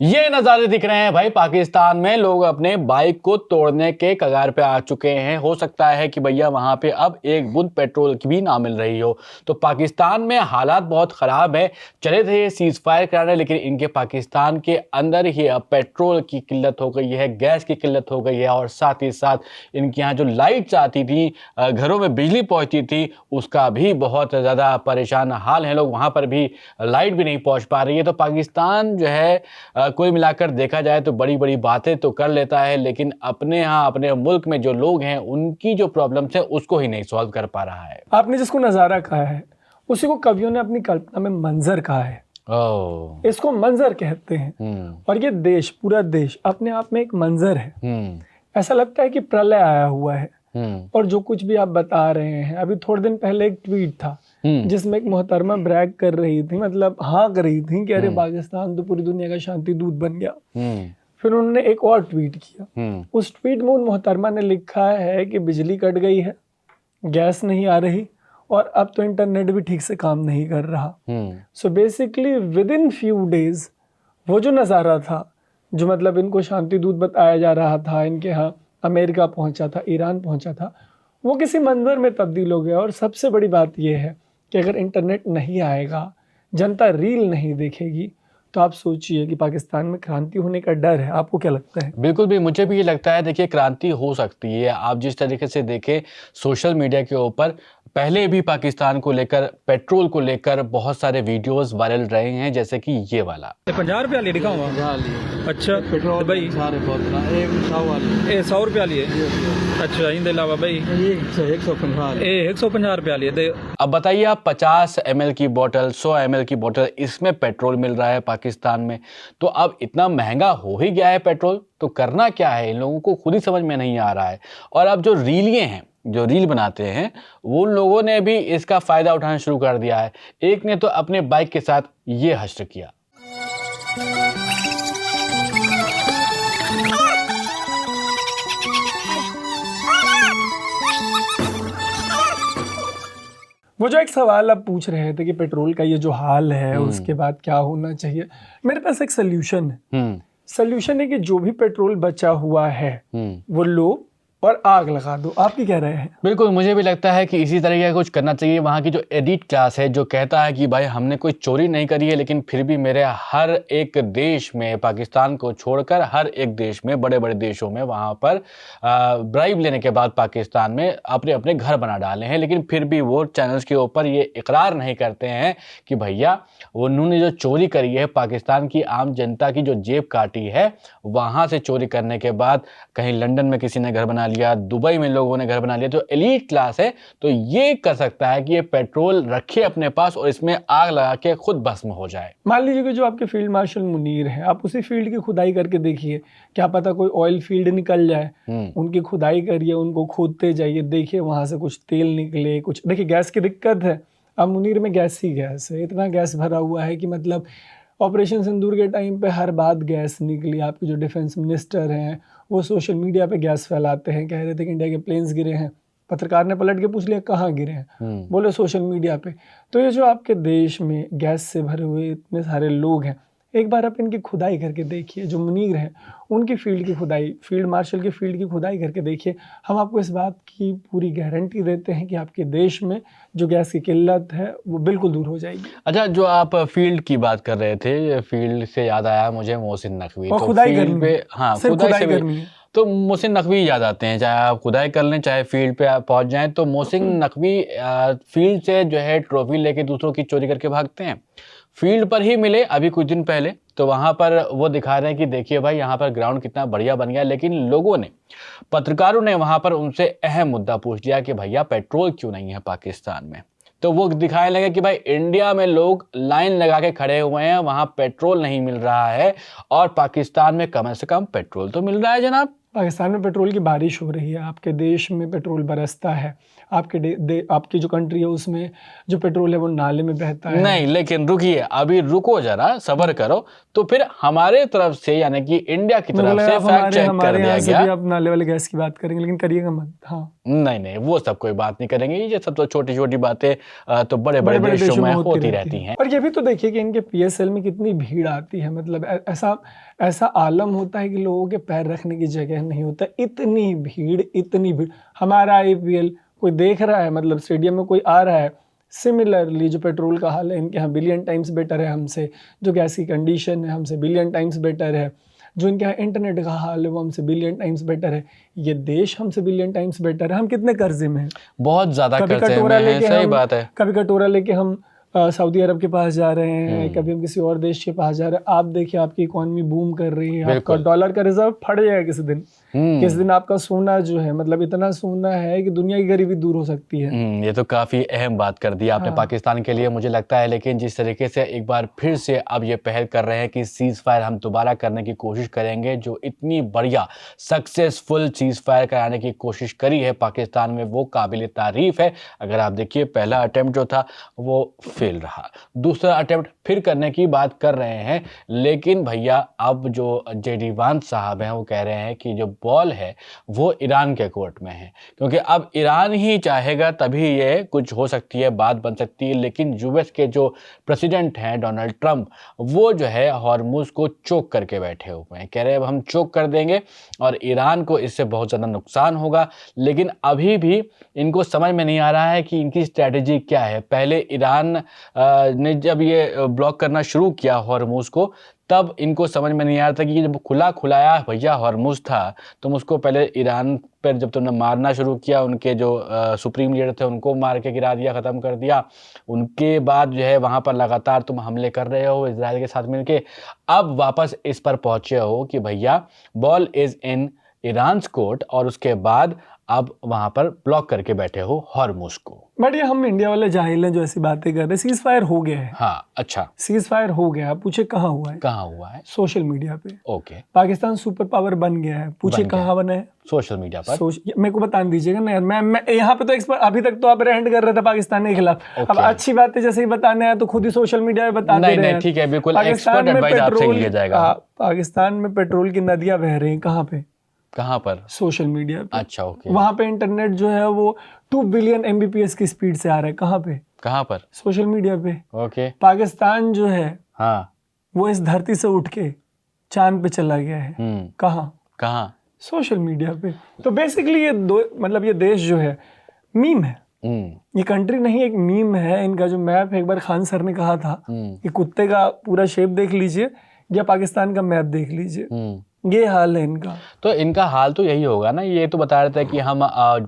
ये नज़ारे दिख रहे हैं भाई, पाकिस्तान में लोग अपने बाइक को तोड़ने के कगार पे आ चुके हैं। हो सकता है कि भैया वहां पे अब एक बूंद पेट्रोल की भी ना मिल रही हो। तो पाकिस्तान में हालात बहुत ख़राब है। चले थे ये सीज फायर कराने, लेकिन इनके पाकिस्तान के अंदर ही अब पेट्रोल की किल्लत हो गई है, गैस की किल्लत हो गई है, और साथ ही साथ इनके यहाँ जो लाइट्स आती थी, घरों में बिजली पहुँचती थी, उसका भी बहुत ज़्यादा परेशान हाल है। लोग वहाँ पर भी लाइट भी नहीं पहुँच पा रही है। तो पाकिस्तान जो है कोई मिलाकर देखा जाए तो बड़ी बड़ी बातें तो कर लेता है, लेकिन अपने यहाँ अपने मुल्क में जो लोग हैं उनकी जो प्रॉब्लम्स है उसको ही नहीं सॉल्व कर पा रहा है। आपने जिसको नज़ारा कहा है उसी को कवियों ने अपनी कल्पना में मंजर कहा है। इसको मंजर कहते हैं। और ये देश, पूरा देश अपने आप में एक मंजर है। ऐसा लगता है कि प्रलय आया हुआ है। और जो कुछ भी आप बता रहे हैं, अभी थोड़े दिन पहले एक ट्वीट था जिसमें एक मोहतरमा ब्रैग कर रही थी, मतलब हाँ कर रही थी कि अरे पाकिस्तान तो पूरी दुनिया का शांति दूत बन गया। फिर उन्होंने एक और ट्वीट किया। उस ट्वीट में उन मोहतरमा ने लिखा है कि बिजली कट गई है, गैस नहीं आ रही, और अब तो इंटरनेट भी ठीक से काम नहीं कर रहा। So basically with in few days वो जो नज़ारा था, जो मतलब इनको शांति दूत बताया जा रहा था, इनके यहाँ अमेरिका पहुंचा था, ईरान पहुंचा था, वो किसी मंजर में तब्दील हो गया। और सबसे बड़ी बात यह है कि अगर इंटरनेट नहीं आएगा, जनता रील नहीं देखेगी, तो आप सोचिए कि पाकिस्तान में क्रांति होने का डर है। आपको क्या लगता है? बिल्कुल भी, मुझे भी ये लगता है। देखिए, क्रांति हो सकती है। आप जिस तरीके से देखें सोशल मीडिया के ऊपर, पहले भी पाकिस्तान को लेकर, पेट्रोल को लेकर बहुत सारे वीडियोस वायरल रहे हैं, जैसे कि ये वाला। 50 रुपया ली लिखा हुआ। अच्छा पेट्रोल भाई 100 रुपया लिए। अच्छा इनके अलावा भाई 150 रुपया लिए। अब बताइए, आप 50 ml की बोतल, 100 ml की बोतल, इसमें पेट्रोल मिल रहा है पाकिस्तान में। तो अब इतना महंगा हो ही गया है पेट्रोल, तो करना क्या है इन लोगों को खुद ही समझ में नहीं आ रहा है। और अब जो रीलिए हैं, जो रील बनाते हैं, वो लोगों ने भी इसका फायदा उठाना शुरू कर दिया है। एक ने तो अपने बाइक के साथ ये हश्र किया। वो जो एक सवाल आप पूछ रहे थे कि पेट्रोल का ये जो हाल है उसके बाद क्या होना चाहिए, मेरे पास एक सल्यूशन है। सल्यूशन है कि जो भी पेट्रोल बचा हुआ है वो लो और आग लगा दो। आप क्या कह रहे हैं? बिल्कुल, मुझे भी लगता है कि इसी तरीके का कुछ करना चाहिए। वहाँ की जो एडिट क्लास है, जो कहता है कि भाई हमने कोई चोरी नहीं करी है, लेकिन फिर भी मेरे हर एक देश में, पाकिस्तान को छोड़कर हर एक देश में, बड़े बड़े देशों में, वहाँ पर ब्राइब लेने के बाद पाकिस्तान में अपने अपने घर बना डाले हैं। लेकिन फिर भी वो चैनल्स के ऊपर ये इकरार नहीं करते हैं कि भैया उन्होंने जो चोरी करी है, पाकिस्तान की आम जनता की जो जेब काटी है, वहाँ से चोरी करने के बाद कहीं लंदन में किसी ने घर बना लिया, दुबई में लोगों ने घर बना लिया। जो एलीट क्लास है तो ये कर सकता है कि ये पेट्रोल रखे अपने पास और इसमें आग लगा के खुद भस्म हो जाए। मान लीजिए कि जो आपके फील्ड मार्शल मुनीर हैं, आप उसी फील्ड की खुदाई करके देखिए, क्या पता कोई ऑयल फील्ड निकल जाए। उनकी खुदाई करिए, उनको खोदते जाइए, देखिए वहां से कुछ तेल निकले, कुछ। देखिए गैस की दिक्कत है, अब मुनीर में गैस ही गैस है, इतना गैस भरा हुआ है कि मतलब ऑपरेशन सिंदूर के टाइम पे हर बात गैस निकली। आपके जो डिफेंस मिनिस्टर हैं वो सोशल मीडिया पे गैस फैलाते हैं, कह रहे थे कि इंडिया के प्लेन्स गिरे हैं। पत्रकार ने पलट के पूछ लिया कहाँ गिरे हैं, बोले सोशल मीडिया पे। तो ये जो आपके देश में गैस से भरे हुए इतने सारे लोग हैं, एक बार आप इनकी खुदाई करके देखिए। जो मुनीर हैं उनकी फील्ड की खुदाई, फील्ड मार्शल की फील्ड की खुदाई करके देखिए। हम आपको इस बात की पूरी गारंटी देते हैं कि आपके देश में जो गैस की किल्लत है वो बिल्कुल दूर हो जाएगी। अच्छा, जो आप फील्ड की बात कर रहे थे, फील्ड से याद आया मुझे मोहसिन नकवी। तो खुदाई करनी पे, हाँ खुदाई करनी है तो मोहसिन नकवी याद आते हैं। चाहे आप खुदाई कर लें, चाहे फील्ड पे आप पहुंच जाएं, तो मोहसिन नकवी फील्ड से जो है ट्रॉफी लेके दूसरों की चोरी करके भागते हैं। फील्ड पर ही मिले अभी कुछ दिन पहले, तो वहाँ पर वो दिखा रहे हैं कि देखिए भाई यहाँ पर ग्राउंड कितना बढ़िया बन गया। लेकिन लोगों ने, पत्रकारों ने वहाँ पर उनसे अहम मुद्दा पूछ लिया कि भैया पेट्रोल क्यों नहीं है पाकिस्तान में। तो वो दिखाने लगे कि भाई इंडिया में लोग लाइन लगा के खड़े हुए हैं, वहाँ पेट्रोल नहीं मिल रहा है, और पाकिस्तान में कम से कम पेट्रोल तो मिल रहा है जनाब। पाकिस्तान में पेट्रोल की बारिश हो रही है, आपके देश में पेट्रोल बरसता है। आपकी जो कंट्री है उसमें जो पेट्रोल है वो नाले में बहता है। नहीं, लेकिन रुकिए, अभी रुको जरा, सब्र करो। तो फिर हमारे तरफ से यानी कि इंडिया की तरफ से फैक्ट चेक कर दिया गया। आप नाले वाले गैस की बात करेंगे, लेकिन करिएगा मत। हाँ नहीं, वो सब कोई बात नहीं करेंगे। ये सब तो छोटी छोटी बातें तो बड़े बड़े देशों में होती रहती हैं। और ये भी तो देखिए कि इनके PSL में कितनी भीड़ आती है, मतलब ऐसा आलम होता है कि लोगों के पैर रखने की जगह नहीं होता, इतनी भीड़। हमारा IPL कोई देख रहा है, मतलब स्टेडियम में कोई आ रहा है। सिमिलरली जो पेट्रोल का हाल है इनके यहाँ बिलियन टाइम्स बेटर है हमसे, जो गैस की कंडीशन है हमसे बिलियन टाइम्स बेटर है, जो इनके यहाँ इंटरनेट का हाल है वो हमसे बिलियन टाइम्स बेटर है। ये देश हमसे बिलियन टाइम्स बेटर है। हम कितने कर्जे में हैं, बहुत ज्यादा कर्जे में हैं। सही बात है। कभी कटोरा लेके हम सऊदी अरब के पास जा रहे हैं, कभी हम किसी और देश के पास जा रहे हैं। आप देखिए आपकी इकोनॉमी बूम कर रही है, आपका डॉलर का रिजर्व फट जाएगा किसी दिन। किस दिन आपका सोना जो है, मतलब इतना सोना है कि दुनिया की गरीबी दूर हो सकती है। ये तो काफी अहम बात कर दी आपने पाकिस्तान के लिए, मुझे लगता है। लेकिन जिस तरीके से एक बार फिर से अब ये पहल कर रहे हैं कि सीज फायर हम दोबारा करने की कोशिश करेंगे, जो इतनी बढ़िया सक्सेसफुल सीज फायर कराने की कोशिश करी है पाकिस्तान में, वो काबिल तारीफ है। अगर आप देखिए, पहला अटेम्प्ट जो था वो फेल रहा, दूसरा अटेम्प्ट फिर करने की बात कर रहे हैं। लेकिन भैया अब जो JD वांस साहब हैं वो कह रहे हैं कि जो बॉल है वो ईरान के कोर्ट में है, क्योंकि अब ईरान ही चाहेगा तभी ये कुछ हो सकती है, बात बन सकती है। लेकिन US के जो प्रेसिडेंट हैं डोनाल्ड ट्रंप, वो जो है हॉर्मुज को चोक करके बैठे हुए हैं। कह रहे हैं अब हम चोक कर देंगे और ईरान को इससे बहुत ज़्यादा नुकसान होगा। लेकिन अभी भी इनको समझ में नहीं आ रहा है कि इनकी स्ट्रैटेजी क्या है। पहले ईरान ने जब ये ब्लॉक करना शुरू किया हॉर्मुज को, तब इनको समझ में नहीं आ रहा था कि जब खुलाया भैया हॉर्मुज था, तुम उसको पहले ईरान पर जब तुमने मारना शुरू किया, उनके जो सुप्रीम लीडर थे उनको मार के गिरा दिया, ख़त्म कर दिया। उनके बाद जो है वहाँ पर लगातार तुम हमले कर रहे हो इजराइल के साथ मिलके। अब वापस इस पर पहुँचे हो कि भैया ball is in Iran's court, और उसके बाद अब वहां पर ब्लॉक करके बैठे हो हॉर्मुज को। बट ये हम इंडिया वाले जाहिल हैं जो ऐसी बातें कर रहे हैं। सीज फायर हो गया है। हाँ, अच्छा, सीज फायर हो गया। पूछे कहाँ हुआ है? कहाँ हुआ है? सोशल मीडिया पे। ओके। पाकिस्तान सुपर पावर बन गया है। पूछे कहाँ बना है? सोशल मीडिया पर। मेरे को बता दीजिएगा ना यार, मैं यहाँ पे तो एक्सपर्ट। अभी तक तो आप रेंट कर रहे थे पाकिस्तान के खिलाफ। अब अच्छी बातें जैसे ही बताने हैं तो खुद ही सोशल मीडिया पे बता दे रहे हैं। ठीक है, बिल्कुल एक्सपर्ट एडवाइस आपसे लिया जाएगा। पाकिस्तान में पेट्रोल की नदियां बह रही हैं। कहाँ पे? कहाँ पर? सोशल मीडिया पे। अच्छा, ओके। वहां पे इंटरनेट जो है वो 2 बिलियन Mbps की स्पीड से आ रहा है। कहाँ पे? कहाँ पर? सोशल मीडिया पे। ओके। पाकिस्तान जो है हाँ, वो इस धरती से उठ के चांद पे चला गया है। कहाँ? सोशल मीडिया पे। तो बेसिकली ये मतलब ये देश जो है मीम है। ये कंट्री नहीं, एक मीम है। इनका जो मैप है, एक बार खान सर ने कहा था कि कुत्ते का पूरा शेप देख लीजिए या पाकिस्तान का मैप देख लीजिए, ये हाल है इनका। तो इनका हाल तो यही होगा ना। ये तो बता रहे थे कि हम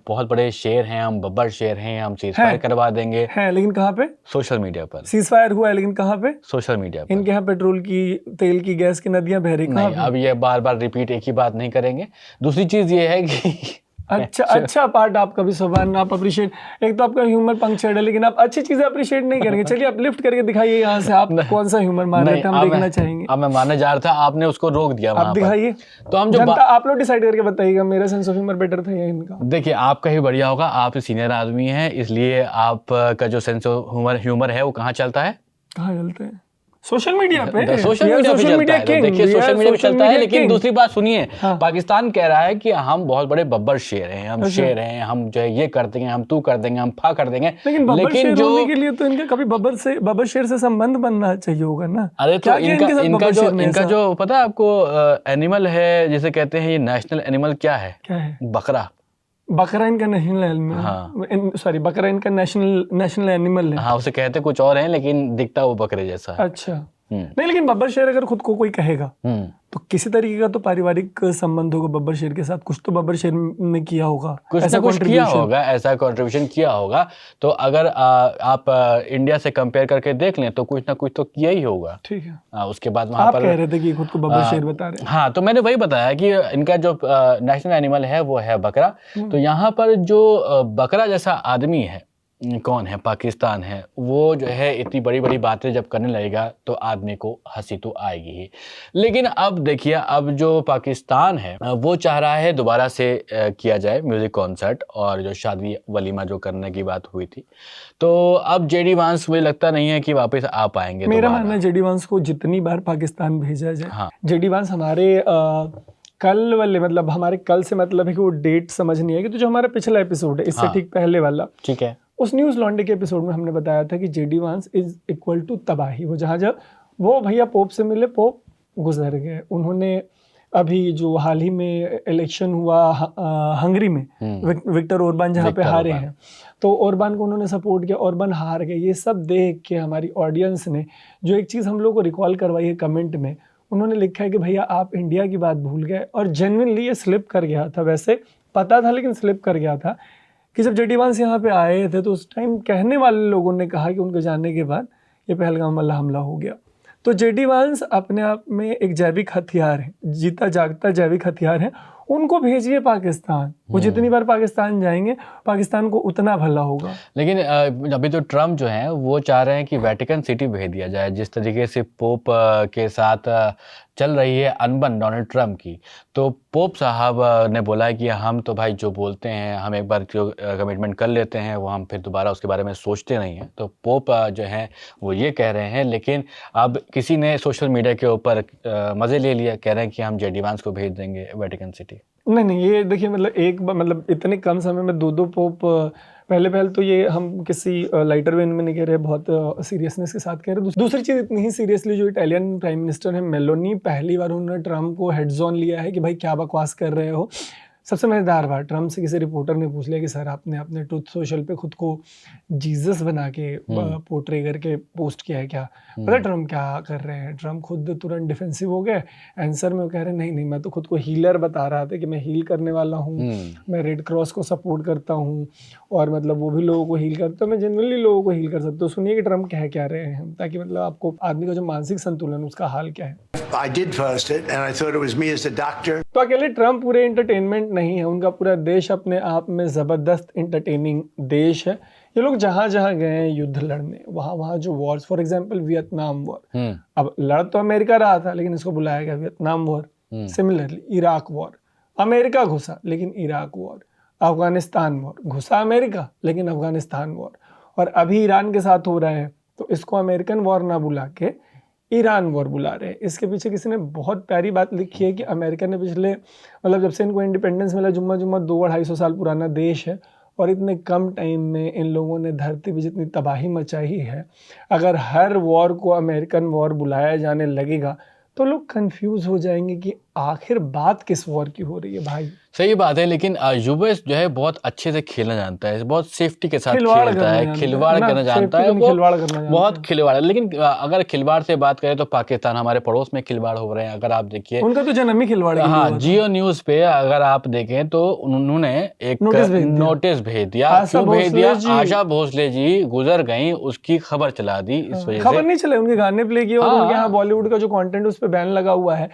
बहुत बड़े शेर हैं, हम बब्बर शेर हैं, हम सीज फायर करवा देंगे। हैं, लेकिन कहाँ पे? सोशल मीडिया पर। सीज फायर हुआ है लेकिन कहाँ पे? सोशल मीडिया पर। इनके यहाँ पेट्रोल की, तेल की, गैस की नदियां बह रही। नहीं, अब ये बार बार रिपीट एक ही बात नहीं करेंगे। दूसरी चीज ये है कि अच्छा पार्ट आपका भी सुभान, आप अप्रिशिएट। एक तो आपका ह्यूमर पंक्चर्ड है, लेकिन आप अच्छी चीजें अप्रिशिएट नहीं करेंगे। चलिए आप लिफ्ट करके दिखाइए यहाँ से, आप कौन सा ह्यूमर मान रहे थे, हम देखना चाहेंगे। अब मैं मानने जा रहा था, आपने उसको रोक दिया। आप दिखाइए, तो हम जनता आप लोग डिसाइड करके बताइएगा मेरा सेंस ऑफ ह्यूमर बेटर था या इनका। देखिए, आपका ही बढ़िया होगा, आप सीनियर आदमी हैं, इसलिए आपका जो सेंस ऑफ ह्यूमर है वो कहाँ चलता है? कहाँ चलते हैं? सोशल मीडिया पे। सोशल मीडिया पे चलता है। देखिए, सोशल मीडिया पे चलता है। लेकिन दूसरी बात सुनिए, पाकिस्तान कह रहा है कि हम बहुत बड़े बब्बर शेर हैं, हम शेर हैं, हम जो है ये कर देंगे, हम तू कर देंगे, हम फा कर देंगे। लेकिन जो होने के लिए तो इनका कभी बब्बर शेर से संबंध बनना चाहिए होगा ना। अरे तो इनका जो पता है आपको एनिमल है जिसे कहते हैं, ये नेशनल एनिमल क्या है? बकरा। बकरा इनका नेशनल एनिमल। सॉरी, बकरा इनका नेशनल एनिमल है। हाँ, उसे कहते कुछ और हैं, लेकिन दिखता वो बकरे जैसा है। अच्छा। नहीं, लेकिन बब्बर शेर अगर खुद को कोई कहेगा तो किसी तरीके का तो पारिवारिक संबंध होगा बब्बर शेर के साथ। कुछ तो बब्बर शेर ने किया होगा, कुछ ना कुछ किया होगा, ऐसा कंट्रीब्यूशन किया होगा। तो अगर आप इंडिया से कंपेयर करके देख लें तो कुछ ना कुछ तो किया ही होगा। ठीक है। उसके बाद वहाँ पर कह रहे थे कि खुद को बब्बर शेर बता रहे हैं। हाँ, तो मैंने वही बताया कि इनका जो नेशनल एनिमल है वो है बकरा। तो यहाँ पर जो बकरा जैसा आदमी है कौन है, पाकिस्तान है, वो जो है इतनी बड़ी बड़ी बातें जब करने लगेगा तो आदमी को हंसी तो आएगी ही। लेकिन अब देखिए, अब जो पाकिस्तान है वो चाह रहा है दोबारा से किया जाए म्यूजिक कॉन्सर्ट, और जो शादी वलीमा जो करने की बात हुई थी, तो अब जेडी वांस मुझे लगता नहीं है कि वापस आ पाएंगे। मेरा मानना है जेडी वांस को जितनी बार पाकिस्तान भेजा जाए, हाँ। जेडी वांस हमारे कल वाले, मतलब हमारे कल से मतलब है कि वो डेट समझ नहीं आएगी, तो जो हमारा पिछला एपिसोड है इससे हाँ। ठीक पहले वाला, ठीक है, उस न्यूज़ लॉन्डे के एपिसोड में हमने बताया था कि जेडी वांस इज इक्वल टू तबाही। वो जहाँ जब वो भैया पोप से मिले, पोप गुजर गए। उन्होंने अभी जो हाल ही में इलेक्शन हुआ हंगरी में, विक्टर ओरबान जहाँ पे हारे हैं, तो ओरबान को उन्होंने सपोर्ट किया, ओरबान हार गए। ये सब देख के हमारी ऑडियंस ने जो एक चीज़ हम लोग को रिकॉल करवाई है कमेंट में, उन्होंने लिखा है कि भैया आप इंडिया की बात भूल गए। और जेन्युइनली ये स्लिप कर गया था, वैसे पता था लेकिन स्लिप कर गया था कि जब जेडी वांस यहाँ पे आए थे तो उस टाइम कहने वाले लोगों ने कहा कि उनके जाने के बाद ये पहलगाम वाला हमला हो गया। तो जेडी वांस अपने आप में एक जैविक हथियार है, जीता जागता जैविक हथियार है। उनको भेजिए पाकिस्तान, वो जितनी बार पाकिस्तान जाएंगे पाकिस्तान को उतना भला होगा। लेकिन अभी तो ट्रम्प जो है वो चाह रहे हैं कि वेटिकन सिटी भेज दिया जाए। जिस तरीके से पोप के साथ चल रही है अनबन डोनाल्ड ट्रम्प की, तो पोप साहब ने बोला है कि हम तो भाई जो बोलते हैं, हम एक बार जो कमिटमेंट कर लेते हैं वो हम फिर दोबारा उसके बारे में सोचते नहीं हैं। तो पोप जो हैं वो ये कह रहे हैं, लेकिन अब किसी ने सोशल मीडिया के ऊपर मज़े ले लिया, कह रहे हैं कि हम जेडी वांस को भेज देंगे वेटिकन सिटी। नहीं, ये देखिए, मतलब इतने कम समय में दो पोप, पहले तो ये हम किसी लाइटर वेन में नहीं कह रहे, बहुत सीरियसनेस के साथ कह रहे। दूसरी चीज़, इतनी ही सीरियसली जो इटालियन प्राइम मिनिस्टर है मेलोनी, पहली बार उन्होंने ट्रम्प को हेड जोन लिया है कि भाई क्या बकवास कर रहे हो। सबसे मज़ेदार बात, ट्रम्प से किसी रिपोर्टर ने पूछ लिया कि सर आपने अपने ट्रुथ सोशल पे खुद को जीसस बना के पोर्ट्रे करके पोस्ट किया है क्या? पता ट्रम्प क्या कर रहे हैं? ट्रम्प खुद तुरंत डिफेंसिव हो गए। आंसर में वो कह रहे हैं नहीं, मैं तो खुद को हीलर बता रहा था कि मैं हील करने वाला हूँ, मैं रेड क्रॉस को सपोर्ट करता हूँ और मतलब वो भी लोगों को हील करता हूँ, मैं जनरली लोगों को हील कर सकता हूँ। सुनिए कि ट्रम्प कह रहे हैं, ताकि मतलब आपको आदमी का जो मानसिक संतुलन उसका हाल क्या है। I did first it and I thought it was me as a doctor. तो अकेले ट्रम्प पूरे एंटरटेनमेंट नहीं है, उनका पूरा देश अपने आप में ज़बरदस्त एंटरटेनिंग देश है। ये लोग जहाँ जहाँ गए हैं युद्ध लड़ने, वहाँ जो Wars, for example Vietnam war, अब लड़ तो अमेरिका रहा था लेकिन इसको बुलाया गया Vietnam war. Similarly Iraq war, America घुसा लेकिन इराक वॉर। अफगानिस्तान वॉर, घुसा अमेरिका लेकिन अफगानिस्तान वॉर। और अभी ईरान के साथ हो रहा है, तो इसको अमेरिकन वॉर ना बुला के ईरान वॉर बुला रहे हैं। इसके पीछे किसी ने बहुत प्यारी बात लिखी है कि अमेरिका ने पिछले, मतलब जब से इनको इंडिपेंडेंस मिला, जुम्मा 200-250 साल पुराना देश है और इतने कम टाइम में इन लोगों ने धरती पे जितनी तबाही मचाई है, अगर हर वॉर को अमेरिकन वॉर बुलाया जाने लगेगा तो लोग कंफ्यूज हो जाएंगे कि आखिर बात किस वॉर की हो रही है। भाई सही बात है, लेकिन यूएस जो है बहुत अच्छे से खेलना जानता है, बहुत सेफ्टी के साथ खेलता है, खिलवाड़ करना जानता है, बहुत खिलवाड़ है। लेकिन अगर खिलवाड़ से बात करें तो पाकिस्तान हमारे पड़ोस में खिलवाड़ हो रहे हैं। अगर आप देखिए, उनका तो जन्म ही खिलवाड़ है। हाँ, जियो न्यूज पे अगर आप देखें तो उन्होंने एक नोटिस भेज दिया। क्यों भेज दिया? आशा भोसले जी गुजर गई, उसकी खबर चला दी। इस वजह से खबर नहीं चले, उनके गाने प्ले किए और उनके यहाँ बॉलीवुड का जो कंटेंट उस पर बैन लगा हुआ है।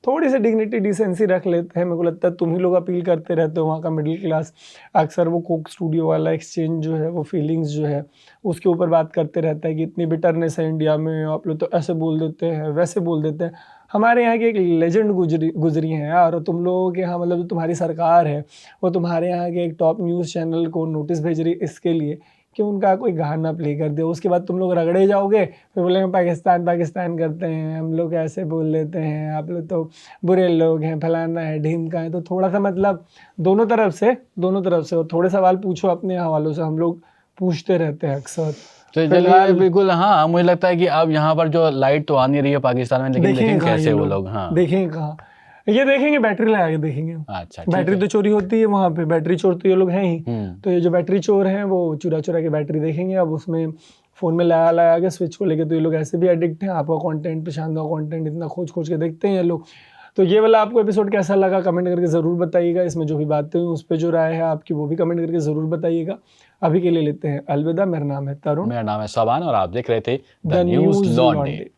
थोड़ी सी डिग्निटी डिसेंसी रख लेते हैं। मेरे को लगता है तुम ही लोग अपील करते रहते हो, वहाँ का मिडिल क्लास अक्सर वो कोक स्टूडियो वाला एक्सचेंज जो है, वो फीलिंग्स जो है उसके ऊपर बात करते रहता है कि इतनी बिटरनेस है इंडिया में, आप लोग तो ऐसे बोल देते हैं वैसे बोल देते हैं। हमारे यहाँ की एक लेजेंड गुजरी हैं यार, और तुम लोगों के यहाँ मतलब जो तुम्हारी सरकार है वो तुम्हारे यहाँ के एक टॉप न्यूज़ चैनल को नोटिस भेज रही इसके लिए कि उनका कोई गाना प्ले कर दे। उसके बाद तुम लोग रगड़े जाओगे, फिर बोलेंगे पाकिस्तान पाकिस्तान करते हैं, हम लोग ऐसे बोल लेते हैं, आप लोग तो बुरे लोग हैं, फलाना है ढीमका है। तो थोड़ा सा मतलब दोनों तरफ से और थोड़े सवाल पूछो अपने हवालों से, हम लोग पूछते रहते हैं अक्सर। तो बिल्कुल, हाँ, मुझे लगता है कि अब यहाँ पर जो लाइट तो आ नहीं रही है पाकिस्तान में, लेकिन कैसे वो लोग, हाँ देखेंगे कहाँ, ये देखेंगे बैटरी लगा के देखेंगे। अच्छा, बैटरी तो चोरी होती है वहाँ पे, बैटरी चोर तो ये लोग हैं ही। तो ये जो बैटरी चोर हैं वो चुरा के बैटरी देखेंगे। अब उसमें फ़ोन में लगा के स्विच को लेके, तो ये लोग ऐसे भी एडिक्ट हैं। आपका कंटेंट पे, शानदार कंटेंट इतना खोज के देखते हैं ये लोग। तो ये वाला आपको एपिसोड कैसा लगा कमेंट करके ज़रूर बताइएगा। इसमें जो भी बातें हुई उस पर जो राय है आपकी वो भी कमेंट करके ज़रूर बताइएगा। अभी के लिए लेते हैं अलविदा। मेरा नाम है तरुण, मेरा नाम है सबान और आप देख रहे थे द न्यूज़ लॉन्डे।